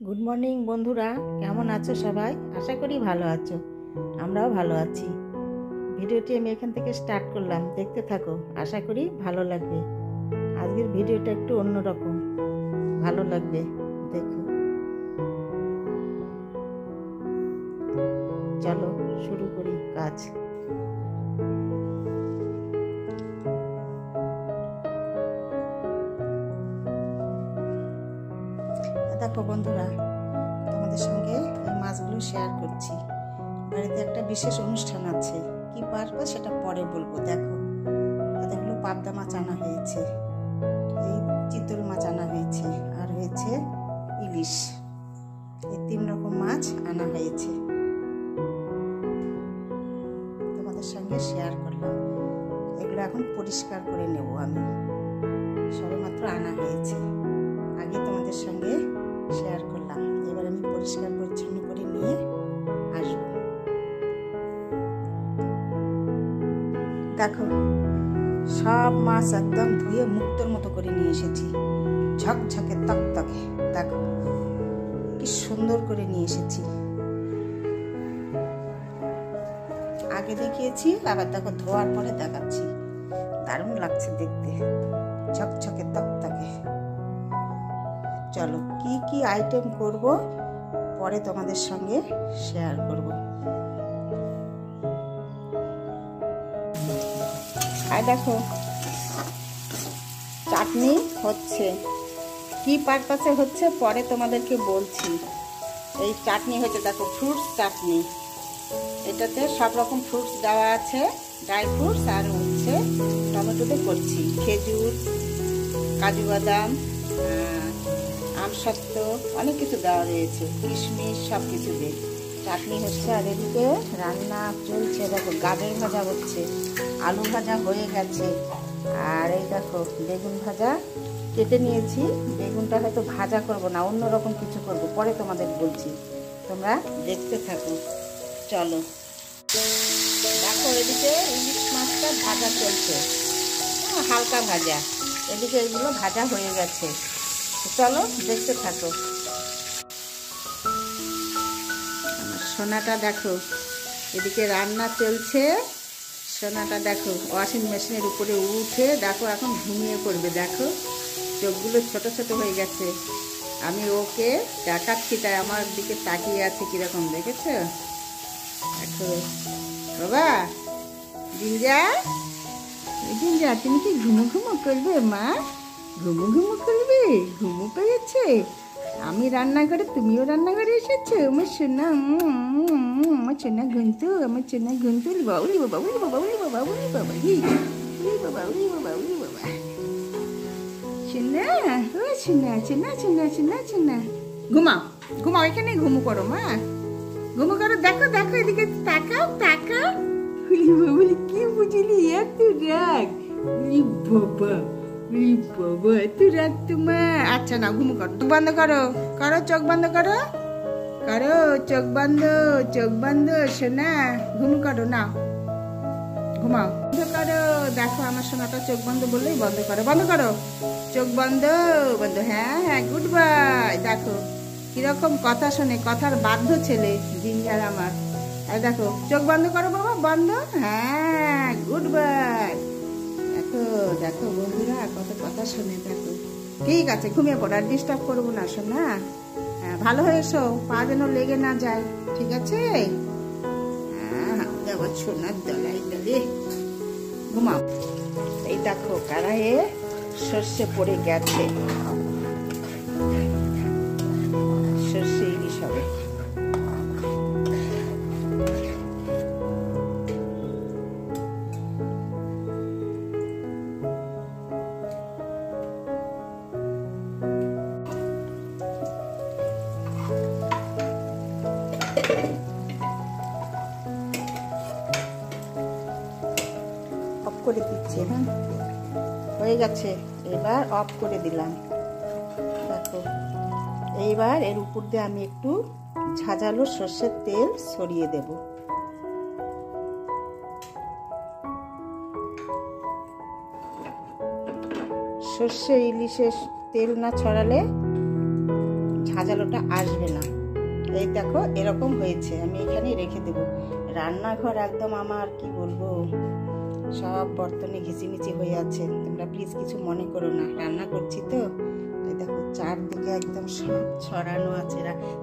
Good morning বন্ধুরা, কেমন আছো সবাই? আশা করি ভালো আছো। আমরাও ভালো আছি। ভিডিওটি আমি এখান থেকে স্টার্ট করলাম, দেখতে থাকো, আশা করি ভালো লাগবে। আজকের ভিডিওটা একটু অন্যরকম, ভালো লাগবে, দেখো। চলো শুরু করি কাজ। দেখো বন্ধুরা, তোমাদের সঙ্গে এই মাছগুলো শেয়ার করছি। বাড়িতে একটা বিশেষ অনুষ্ঠান আছে, কি পারবে সেটা পরে বলবো। দেখো, এতগুলো পাবদা মাছ আনা হয়েছে, এই চিতল মাছ আনা হয়েছে, আর হয়েছে ইলিশ। এই 3 রকম মাছ আনা হয়েছে, তোমাদের সঙ্গে শেয়ার করলাম। এগুলো এখন পরিষ্কার করে নেব আমি, সবেমাত্র আনা হয়েছে, আগে তোমাদের সঙ্গে শেয়ার করলাম। এবার আমি পরিষ্কার পরিচ্ছন্ন করে নিয়ে আসবো। দেখো, সব মাছ একদম ধুয়ে মুক্তোর মতো করে নিয়ে এসেছি, ঝকঝকে তকতকে। দেখো কি সুন্দর করে নিয়ে এসেছি, আগে দেখিয়েছি, আবার দেখো ধোয়ার পরে দেখাচ্ছি। দারুণ লাগছে দেখতে, ঝকঝকে তকতকে। চলো, কি কি আইটেম করব পরে তোমাদের সঙ্গে শেয়ার করব। আর দেখো, চাটনি হচ্ছে, কি পারপাসে হচ্ছে পরে তোমাদেরকে বলছি। এই চাটনি হচ্ছে, দেখো, ফ্রুটস চাটনি। এটাতে সব রকম ফ্রুটস দেওয়া আছে, ড্রাই ফ্রুটস, আর হচ্ছে টমেটোতে করছি খেজুর, কাজু বাদাম, আমসত্ত্ব, অনেক কিছু দেওয়া রয়েছে, কিশমিশ, সব কিছু দিয়ে চাটনি হচ্ছে। আর এদিকে রান্না চলছে, দেখো গাজর ভাজা হচ্ছে, আলু ভাজা হয়ে গেছে, আর এই দেখো বেগুন ভাজা কেটে নিয়েছি। বেগুনটা হয়তো ভাজা করব না, অন্যরকম কিছু করব, পরে তোমাদের বলছি, তোমরা দেখতে থাকো। চলো দেখো, এদিকে ইলিশ মাছটা ভাজা চলছে, হালকা ভাজা। এদিকে এগুলো ভাজা হয়ে গেছে, চলো দেখতে থাকো। আমার সোনাটা দেখো, এদিকে রান্না চলছে। সোনাটা দেখো ওয়াশিং মেশিনের উপরে উঠে দেখো এখন ঘুমিয়ে পড়বে। দেখো চোখগুলো ছোট ছোট হয়ে গেছে, আমি ওকে দেখাচ্ছি তাই আমার দিকে তাকিয়ে আছে কিরকম, দেখেছো? দেখো বাবা, জিঞ্জা, জিঞ্জা তুমি কি ঘুমো ঘুমো করবে? মা ঘুমো ঘুমো করবে? ঘুমো পেয়েছে? আমি রান্নাঘরে, তুমিও রান্নাঘরে এসেছো? আমার সোনা, আমার সোনা ঘুমতু, আমার সোনা ঘুমতু। বাউলি বাবা, উলি বাবা, উলি বাবা, উলি বাবা, উলি বাবা, উলি বাবা, উলি বাবা। সোনা, ও সোনা, সোনা, সোনা, সোনা, সোনা, ঘুমাও, ঘুমাও, এখানে ঘুমো করো মা, ঘুমো করো। দেখো দেখো, এদিকে তাকাও, তাকাও। উলি বাবা, উলি কি বুঝলি এত রাগ? উলি বাবা, বাবা এত রাগ তোমার। আচ্ছা না, ঘুমো করো, চোখ বন্ধ করো, করো চোখ বন্ধ করো, করো চোখ বন্ধ, চোখ বন্ধ সোনা, ঘুমো করো না, ঘুমাও, বন্ধ করো। দেখো আমার সোনাটা চোখ বন্ধ বললেই বন্ধ করো, বন্ধ করো, চোখ বন্ধ, বন্ধ। হ্যাঁ হ্যাঁ, গুড বাই। দেখো কিরকম কথা শোনে, কথার বাধ্য ছেলে জিঞ্জার আমার। আর দেখো চোখ বন্ধ করো বাবা, বন্ধ। হ্যাঁ, গুড বাই। দেখো দেখো বন্ধুরা, কত কথা শোনে। দেখো ঠিক আছে, ঘুমিয়ে পড়ো, আর ডিস্টার্ব করবো না শোনা। হ্যাঁ, ভালো হয়ে এসো, পা যেন লেগে না যায়, ঠিক আছে? হ্যাঁ, দেখো সোনার দলাই দলে, ঘুমাও। এই দেখো কড়াইয়ে সর্ষে পড়ে গেছে, সর্ষে ইলিশ হবে। অফ করে দিচ্ছি। হ্যাঁ, হয়ে গেছে, এবার অফ করে দিলাম। দেখো এইবার এর উপর দিয়ে আমি একটু ঝাঁঝালো সর্ষের তেল ছড়িয়ে দেব। সর্ষে ইলিশের তেল না ছড়ালে ঝাঁঝালোটা আসবে না। এই দেখো এরকম হয়েছে, আমি এখানেই রেখে দেবো। রান্নাঘর একদম আমার কি বলবো, সব বর্তনে ঘিচিমিচি হয়ে আছে। তোমরা প্লিজ কিছু মনে করো না, রান্না করছি তো। এই দেখো চারদিকে একদম সব ছড়ানো আছে।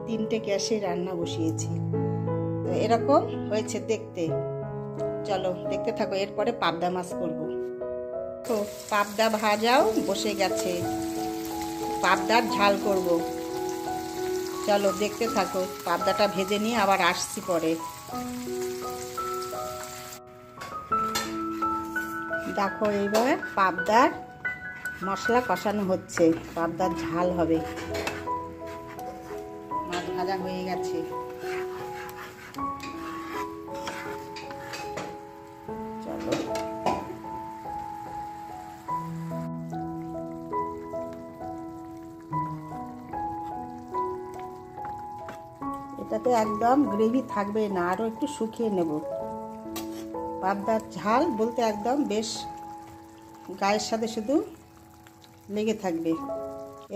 3টে গ্যাসে রান্না বসিয়েছি, তো এরকম হয়েছে দেখতে। চলো দেখতে থাকো, এরপরে পাবদা মাছ করবো। তো পাবদা ভাজাও বসে গেছে, পাবদার ঝাল করব। চলো দেখতে থাকো, পাবদাটা ভেজে নিয়ে আবার আসছি পরে। দেখো এবার পাবদার মশলা কষানো হচ্ছে, পাবদার ঝাল হবে। মাছ ভাজা হয়ে গেছে। চলো এটাতে একদম গ্রেভি থাকবে না, আরও একটু শুকিয়ে নেব। পাবদার ঝাল বলতে একদম বেশ গায়ের সাথে শুধু লেগে থাকবে,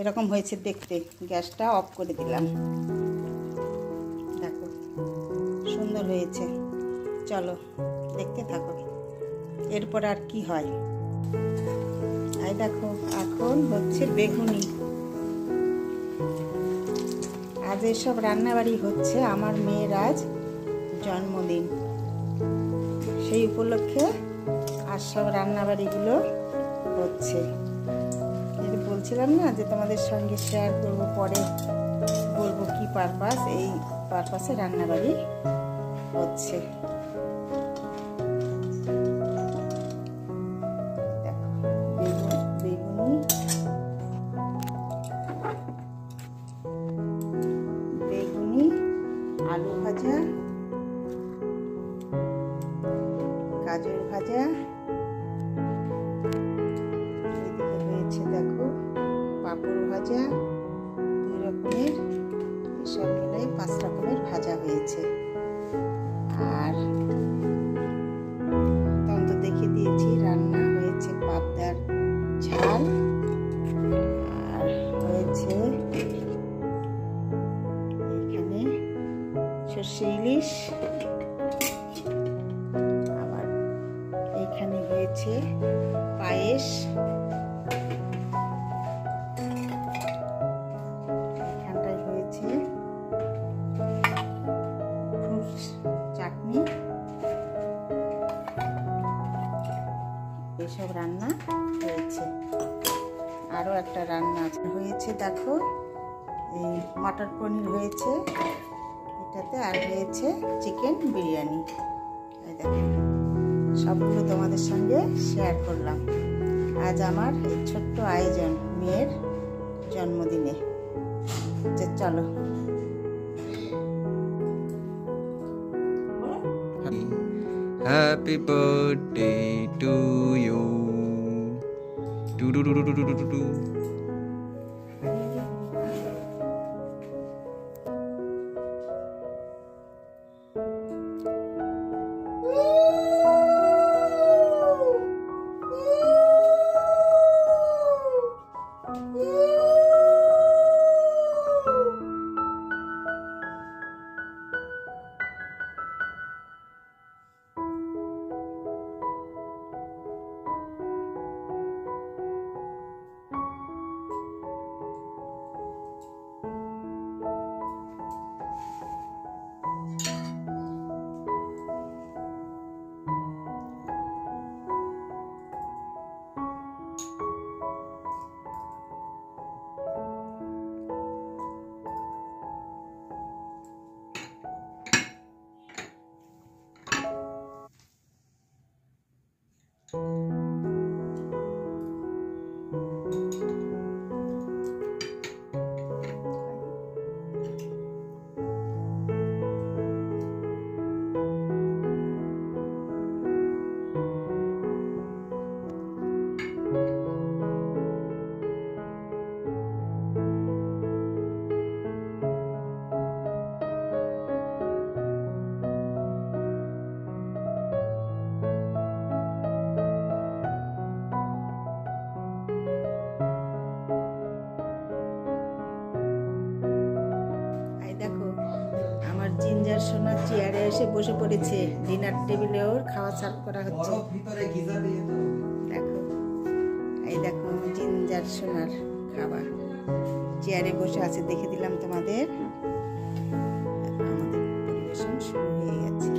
এরকম হয়েছে দেখতে। গ্যাসটা অফ করে দিলাম। দেখো সুন্দর হয়েছে। চলো দেখতে থাকো এরপর আর কি হয়। এই দেখো এখন হচ্ছে বেগুনি। আজ এসব রান্নাবাড়ি হচ্ছে, আমার মেয়ের আজ জন্মদিন, সেই উপলক্ষে আর সব রান্নাবাড়িগুলো হচ্ছে। বলছিলাম না যে তোমাদের সঙ্গে শেয়ার করব, পরে বলবো কি পারপাস, এই পারপাসে রান্নাবাড়ি হচ্ছে। বেগুনি, আলু ভাজা, গাজর ভাজা, এদিকে রয়েছে দেখো পাঁপড় ভাজা, 2 রকমের, এসব মিলে 5 রকমের ভাজা হয়েছে। আর তখন তো দেখিয়ে দিয়েছি, রান্না হয়েছে পাবদার ঝাল, আর হয়েছে এখানে সর্ষে ইলিশ, আবার এখানে হয়েছে পায়েস, এখানটায় হয়েছে ফ্রুটস চাটনি। এসব রান্না হয়েছে। আরও একটা রান্না হয়েছে দেখো, এই মটর পনির হয়েছে এটাতে, আর হয়েছে চিকেন বিরিয়ানি। এই দেখো সবগুলো তোমাদের সঙ্গে শেয়ার করলাম আজ আমার এই ছোট্ট আয়োজন মেয়ের জন্মদিনে। চলো Happy birthday to you. Do do do do do do do do. Ginger সোনা চেয়ারে এসে বসে পড়েছে, ডিনার টেবিলে ওর খাওয়া সার্ভ করা হচ্ছে। দেখো, এই দেখো জিঞ্জার সোনার খাবার চেয়ারে বসে আছে, দেখে দিলাম তোমাদের। আমাদের পরিবেশন শুরু হয়ে গেছে।